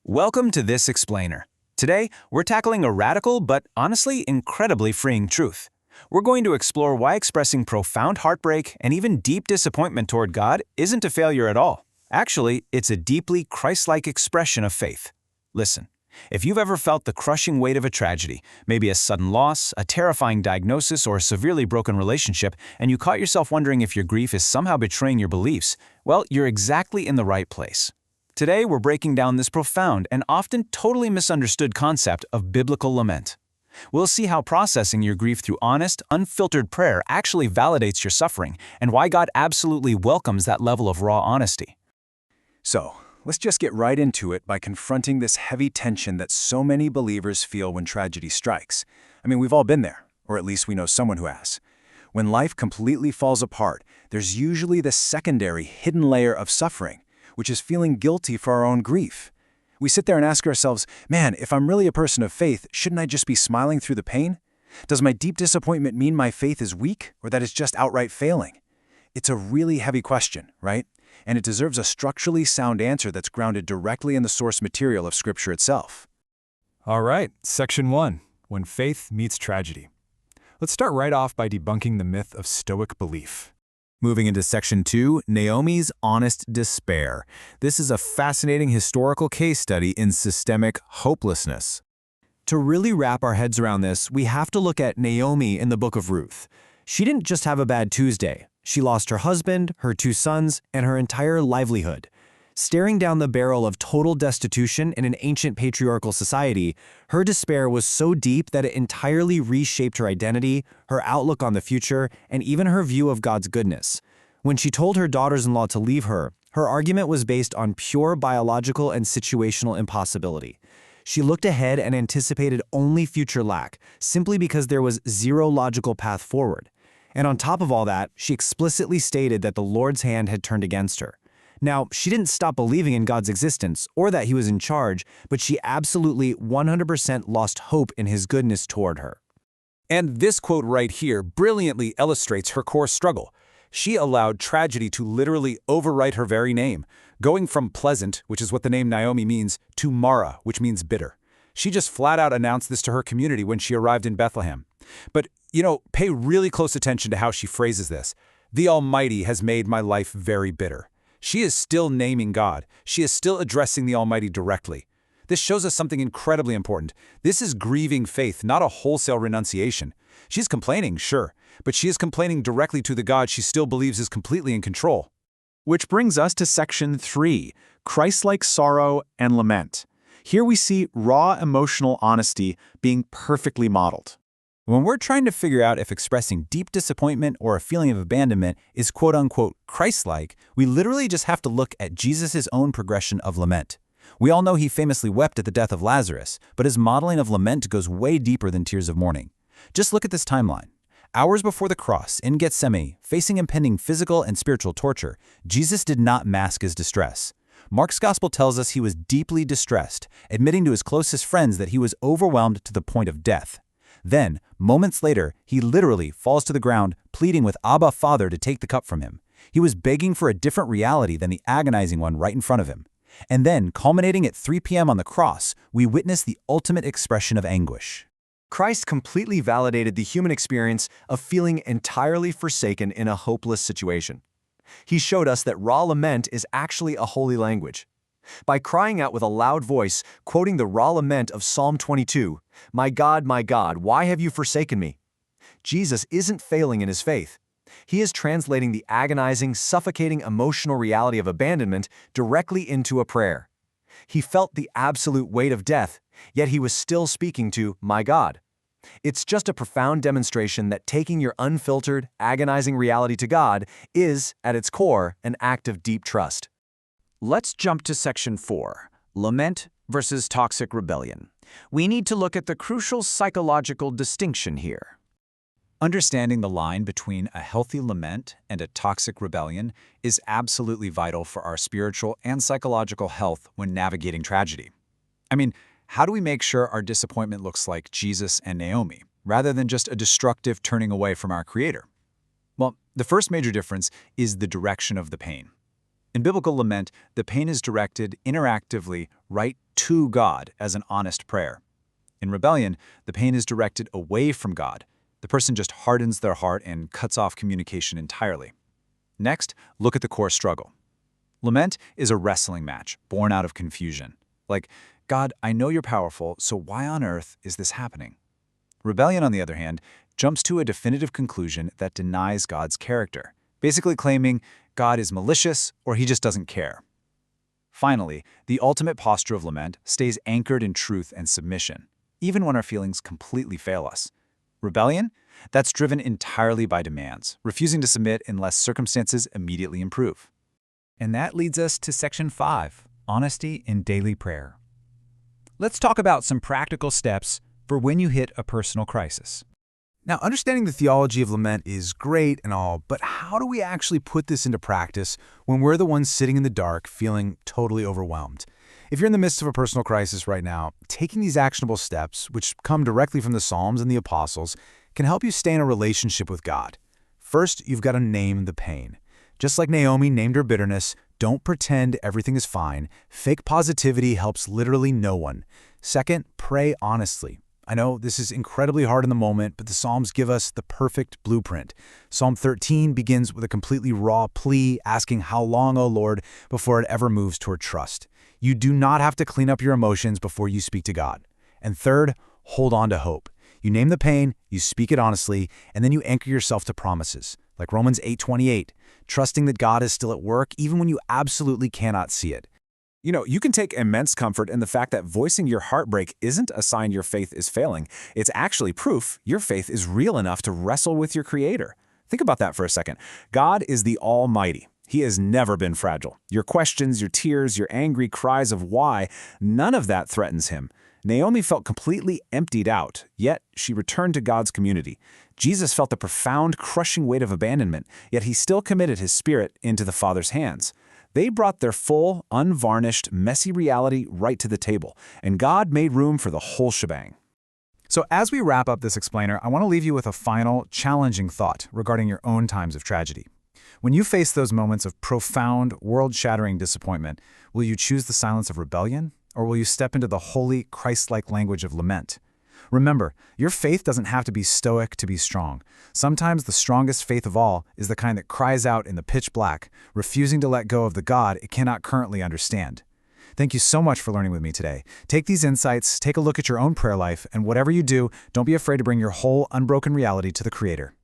Welcome to This Explainer. Today, we're tackling a radical but honestly incredibly freeing truth. We're going to explore why expressing profound heartbreak and even deep disappointment toward God isn't a failure at all. Actually, it's a deeply Christ-like expression of faith. Listen, if you've ever felt the crushing weight of a tragedy, maybe a sudden loss, a terrifying diagnosis, or a severely broken relationship, and you caught yourself wondering if your grief is somehow betraying your beliefs, well, you're exactly in the right place. Today, we're breaking down this profound and often totally misunderstood concept of biblical lament. We'll see how processing your grief through honest, unfiltered prayer actually validates your suffering, and why God absolutely welcomes that level of raw honesty. So, let's just get right into it by confronting this heavy tension that so many believers feel when tragedy strikes. We've all been there, or at least we know someone who has. When life completely falls apart, there's usually this secondary, hidden layer of suffering, which is feeling guilty for our own grief. We sit there and ask ourselves, man, if I'm really a person of faith, shouldn't I just be smiling through the pain? Does my deep disappointment mean my faith is weak, or that it's just outright failing? It's a really heavy question, right? And it deserves a structurally sound answer that's grounded directly in the source material of Scripture itself. All right, Section 1, When Faith Meets Tragedy. Let's start right off by debunking the myth of Stoic belief. Moving into Section 2, Naomi's honest despair. This is a fascinating historical case study in systemic hopelessness. To really wrap our heads around this, we have to look at Naomi in the book of Ruth. She didn't just have a bad Tuesday. She lost her husband, her 2 sons, and her entire livelihood. Staring down the barrel of total destitution in an ancient patriarchal society, her despair was so deep that it entirely reshaped her identity, her outlook on the future, and even her view of God's goodness. When she told her daughters-in-law to leave her, her argument was based on pure biological and situational impossibility. She looked ahead and anticipated only future lack, simply because there was zero logical path forward. And on top of all that, she explicitly stated that the Lord's hand had turned against her. Now, she didn't stop believing in God's existence or that He was in charge, but she absolutely 100% lost hope in His goodness toward her. And this quote right here brilliantly illustrates her core struggle. She allowed tragedy to literally overwrite her very name, going from pleasant, which is what the name Naomi means, to Mara, which means bitter. She just flat out announced this to her community when she arrived in Bethlehem. But, pay really close attention to how she phrases this. The Almighty has made my life very bitter. She is still naming God. She is still addressing the Almighty directly. This shows us something incredibly important. This is grieving faith, not a wholesale renunciation. She's complaining, sure, but she is complaining directly to the God she still believes is completely in control. Which brings us to Section 3, Christ-like sorrow and lament. Here we see raw emotional honesty being perfectly modeled. When we're trying to figure out if expressing deep disappointment or a feeling of abandonment is quote-unquote Christ-like, we literally just have to look at Jesus' own progression of lament. We all know He famously wept at the death of Lazarus, but His modeling of lament goes way deeper than tears of mourning. Just look at this timeline. Hours before the cross, in Gethsemane, facing impending physical and spiritual torture, Jesus did not mask His distress. Mark's gospel tells us He was deeply distressed, admitting to His closest friends that He was overwhelmed to the point of death. Then, moments later, He literally falls to the ground, pleading with Abba Father to take the cup from Him. He was begging for a different reality than the agonizing one right in front of Him. And then, culminating at 3 p.m. on the cross, we witness the ultimate expression of anguish. Christ completely validated the human experience of feeling entirely forsaken in a hopeless situation. He showed us that raw lament is actually a holy language. By crying out with a loud voice, quoting the raw lament of Psalm 22, my God, why have you forsaken me?" Jesus isn't failing in His faith. He is translating the agonizing, suffocating emotional reality of abandonment directly into a prayer. He felt the absolute weight of death, yet He was still speaking to my God. It's just a profound demonstration that taking your unfiltered, agonizing reality to God is, at its core, an act of deep trust. Let's jump to Section 4, Lament versus Toxic Rebellion. We need to look at the crucial psychological distinction here. Understanding the line between a healthy lament and a toxic rebellion is absolutely vital for our spiritual and psychological health when navigating tragedy. How do we make sure our disappointment looks like Jesus and Naomi, rather than just a destructive turning away from our Creator? Well, the first major difference is the direction of the pain. In biblical lament, the pain is directed interactively right to God as an honest prayer. In rebellion, the pain is directed away from God. The person just hardens their heart and cuts off communication entirely. Next, look at the core struggle. Lament is a wrestling match born out of confusion. Like, God, I know you're powerful, so why on earth is this happening? Rebellion, on the other hand, jumps to a definitive conclusion that denies God's character, basically claiming God is malicious or he just doesn't care. Finally, the ultimate posture of lament stays anchored in truth and submission, even when our feelings completely fail us. Rebellion? That's driven entirely by demands, refusing to submit unless circumstances immediately improve. And that leads us to Section 5, Honesty in Daily Prayer. Let's talk about some practical steps for when you hit a personal crisis. Now, understanding the theology of lament is great and all, but how do we actually put this into practice when we're the ones sitting in the dark feeling totally overwhelmed? If you're in the midst of a personal crisis right now, taking these actionable steps, which come directly from the Psalms and the Apostles, can help you stay in a relationship with God. First, you've got to name the pain. Just like Naomi named her bitterness, don't pretend everything is fine. Fake positivity helps literally no one. Second, pray honestly. I know this is incredibly hard in the moment, but the Psalms give us the perfect blueprint. Psalm 13 begins with a completely raw plea asking how long, O Lord, before it ever moves toward trust. You do not have to clean up your emotions before you speak to God. And third, hold on to hope. You name the pain, you speak it honestly, and then you anchor yourself to promises, like Romans 8:28, trusting that God is still at work even when you absolutely cannot see it. You can take immense comfort in the fact that voicing your heartbreak isn't a sign your faith is failing. It's actually proof your faith is real enough to wrestle with your Creator. Think about that for a second. God is the Almighty. He has never been fragile. Your questions, your tears, your angry cries of why, none of that threatens him. Naomi felt completely emptied out, yet she returned to God's community. Jesus felt the profound, crushing weight of abandonment, yet he still committed his spirit into the Father's hands. They brought their full, unvarnished, messy reality right to the table, and God made room for the whole shebang. So as we wrap up this explainer, I want to leave you with a final, challenging thought regarding your own times of tragedy. When you face those moments of profound, world-shattering disappointment, will you choose the silence of rebellion, or will you step into the holy, Christ-like language of lament? Remember, your faith doesn't have to be stoic to be strong. Sometimes the strongest faith of all is the kind that cries out in the pitch black, refusing to let go of the God it cannot currently understand. Thank you so much for learning with me today. Take these insights, take a look at your own prayer life, and whatever you do, don't be afraid to bring your whole unbroken reality to the Creator.